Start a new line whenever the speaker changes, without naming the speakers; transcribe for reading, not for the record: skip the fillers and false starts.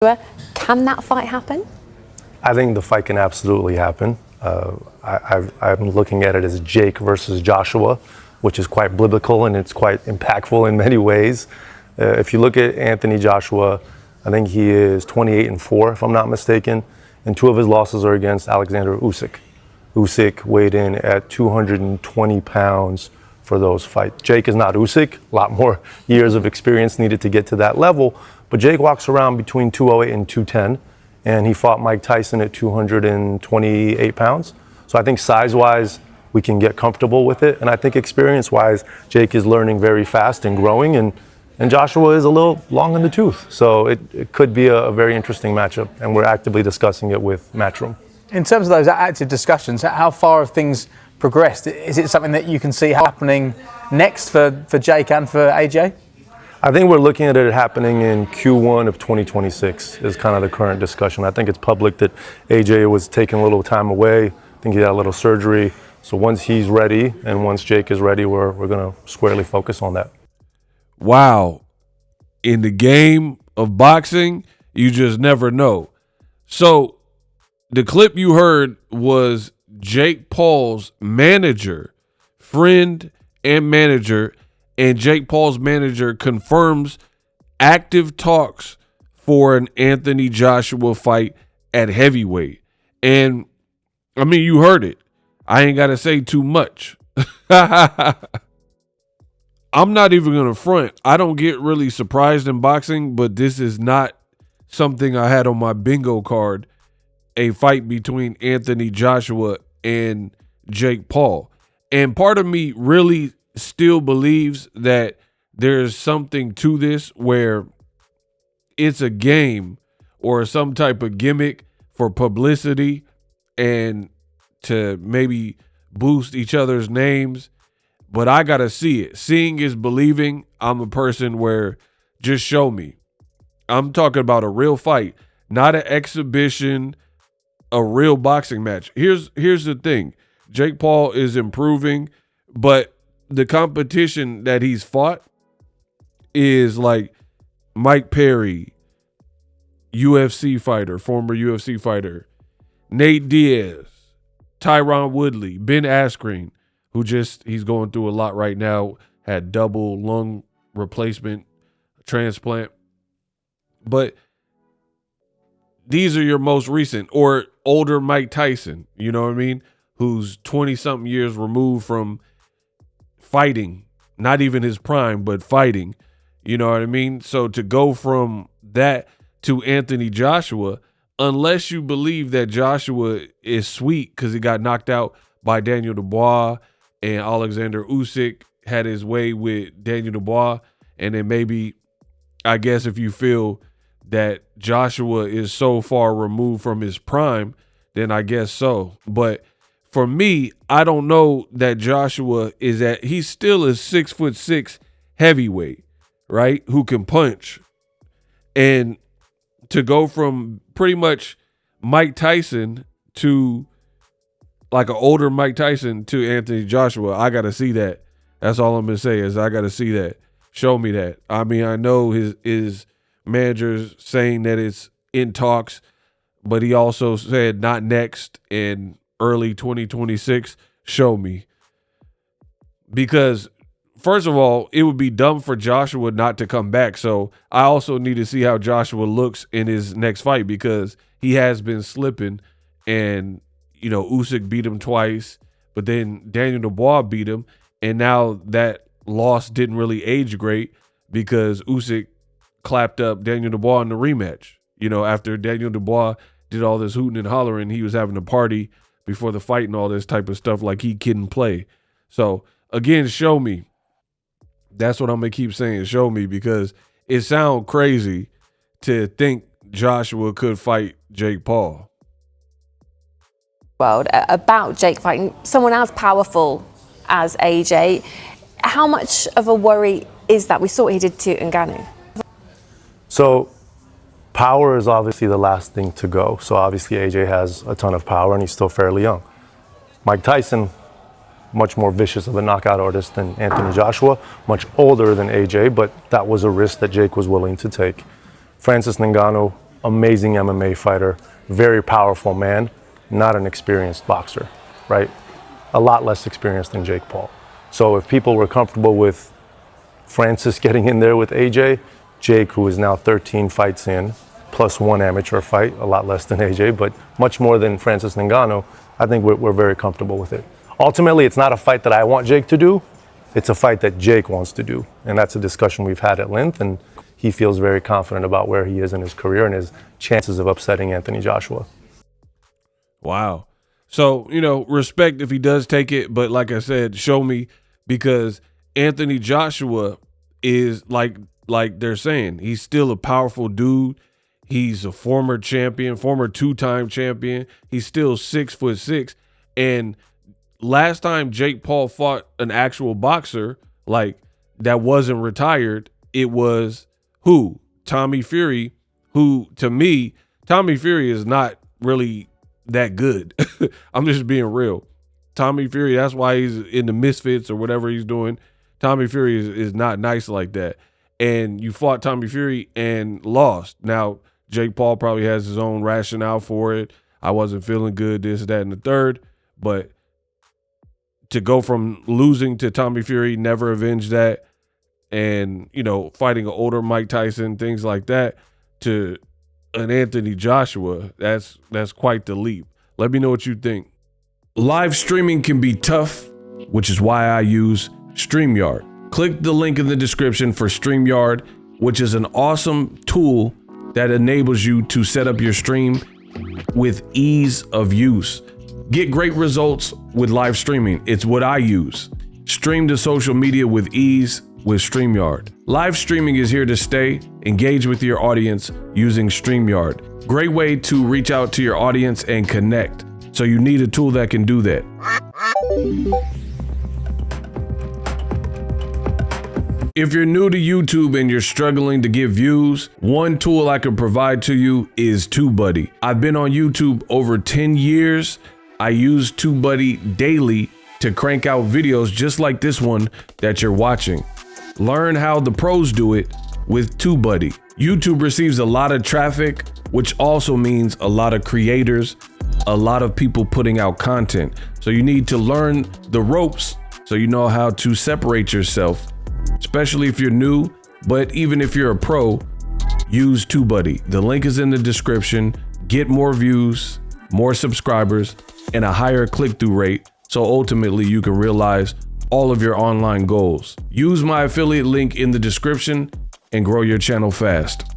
Can that fight happen?
I think the fight can absolutely happen. I'm looking at it as Jake versus Joshua, which is quite biblical and it's quite impactful in many ways. If you look at Anthony Joshua, I think he is 28-4, if I'm not mistaken, and 2 of his losses are against Alexander Usyk. Usyk weighed in at 220 pounds for those fights. Jake is not Usyk, a lot more years of experience needed to get to that level, but Jake walks around between 208 and 210, and he fought Mike Tyson at 228 pounds. So I think size-wise, we can get comfortable with it, and I think experience-wise, Jake is learning very fast and growing, and Joshua is a little long in the tooth. So it could be a very interesting matchup, and we're actively discussing it with Matchroom.
In terms of those active discussions, how far have things progressed? Is it something that you can see happening next for Jake and for AJ?
I think we're looking at it happening in Q1 of 2026 is kind of the current discussion. I think it's public that AJ was taking a little time away. I think he had a little surgery. So once he's ready and once Jake is ready, we're going to squarely focus on that.
Wow. In the game of boxing, you just never know. So the clip you heard was Jake Paul's manager, friend and manager, and Jake Paul's manager confirms active talks for an Anthony Joshua fight at heavyweight. And, I mean, you heard it. I ain't got to say too much. I'm not even going to front. I don't get really surprised in boxing, but this is not something I had on my bingo card, a fight between Anthony Joshua and Jake Paul. And part of me really still believes that there's something to this where it's a game or some type of gimmick for publicity and to maybe boost each other's names. But I got to see it. Seeing is believing. I'm a person where just show me. I'm talking about a real fight, not an exhibition, a real boxing match. Here's the thing. Jake Paul is improving, but the competition that he's fought is like Mike Perry, UFC fighter, former UFC fighter, Nate Diaz, Tyron Woodley, Ben Askren, who he's going through a lot right now, had double lung replacement transplant. But these are your most recent, or older Mike Tyson, you know what I mean? Who's 20-something years removed from fighting, not even his prime, but fighting, you know what I mean? So to go from that to Anthony Joshua, unless you believe that Joshua is sweet because he got knocked out by Daniel Dubois and Alexander Usyk had his way with Daniel Dubois, and then maybe, I guess if you feel that Joshua is so far removed from his prime, then I guess so. But for me, I don't know that Joshua he's still a 6'6" heavyweight, right? Who can punch. And to go from pretty much Mike Tyson to like an older Mike Tyson to Anthony Joshua, I got to see that. That's all I'm going to say is I got to see that. Show me that. I mean, I know his manager's saying that it's in talks, but he also said not next and early 2026, show me. Because, first of all, it would be dumb for Joshua not to come back. So I also need to see how Joshua looks in his next fight because he has been slipping. And, you know, Usyk beat him twice, but then Daniel Dubois beat him. And now that loss didn't really age great because Usyk clapped up Daniel Dubois in the rematch. You know, after Daniel Dubois did all this hooting and hollering, he was having a party before the fight and all this type of stuff like he couldn't play. So, again, show me. That's what I'm going to keep saying. Show me because it sounds crazy to think Joshua could fight Jake Paul.
World about Jake fighting someone as powerful as AJ. How much of a worry is that? We saw what he did to Ngannou.
So power is obviously the last thing to go. So obviously AJ has a ton of power and he's still fairly young. Mike Tyson, much more vicious of a knockout artist than Anthony Joshua, much older than AJ, but that was a risk that Jake was willing to take. Francis Ngannou, amazing MMA fighter, very powerful man, not an experienced boxer, right? A lot less experienced than Jake Paul. So if people were comfortable with Francis getting in there with AJ, Jake, who is now 13 fights in, plus one amateur fight, a lot less than AJ, but much more than Francis Ngannou, I think we're very comfortable with it. Ultimately, it's not a fight that I want Jake to do. It's a fight that Jake wants to do. And that's a discussion we've had at length. And he feels very confident about where he is in his career and his chances of upsetting Anthony Joshua.
Wow. So, respect if he does take it. But like I said, show me, because Anthony Joshua is like they're saying, he's still a powerful dude. He's a former champion, former two-time champion. He's still 6'6". And last time Jake Paul fought an actual boxer, that wasn't retired, it was who? Tommy Fury, who, to me, Tommy Fury is not really that good. I'm just being real. Tommy Fury, that's why he's in the Misfits or whatever he's doing. Tommy Fury is not nice like that. And you fought Tommy Fury and lost. Now, Jake Paul probably has his own rationale for it. I wasn't feeling good, this, that, and the third. But to go from losing to Tommy Fury, never avenged that, and, fighting an older Mike Tyson, things like that, to an Anthony Joshua, that's quite the leap. Let me know what you think. Live streaming can be tough, which is why I use StreamYard. Click the link in the description for StreamYard, which is an awesome tool that enables you to set up your stream with ease of use. Get great results with live streaming. It's what I use. Stream to social media with ease with StreamYard. Live streaming is here to stay. Engage with your audience using StreamYard. Great way to reach out to your audience and connect. So you need a tool that can do that. If you're new to YouTube and you're struggling to get views, one tool I can provide to you is TubeBuddy. I've been on YouTube over 10 years. I use TubeBuddy daily to crank out videos just like this one that you're watching. Learn how the pros do it with TubeBuddy. YouTube receives a lot of traffic, which also means a lot of creators, a lot of people putting out content. So you need to learn the ropes so you know how to separate yourself, especially if you're new. But even if you're a pro, use TubeBuddy. The link is in the description. Get more views, more subscribers, and a higher click-through rate, so ultimately you can realize all of your online goals. Use my affiliate link in the description and grow your channel fast.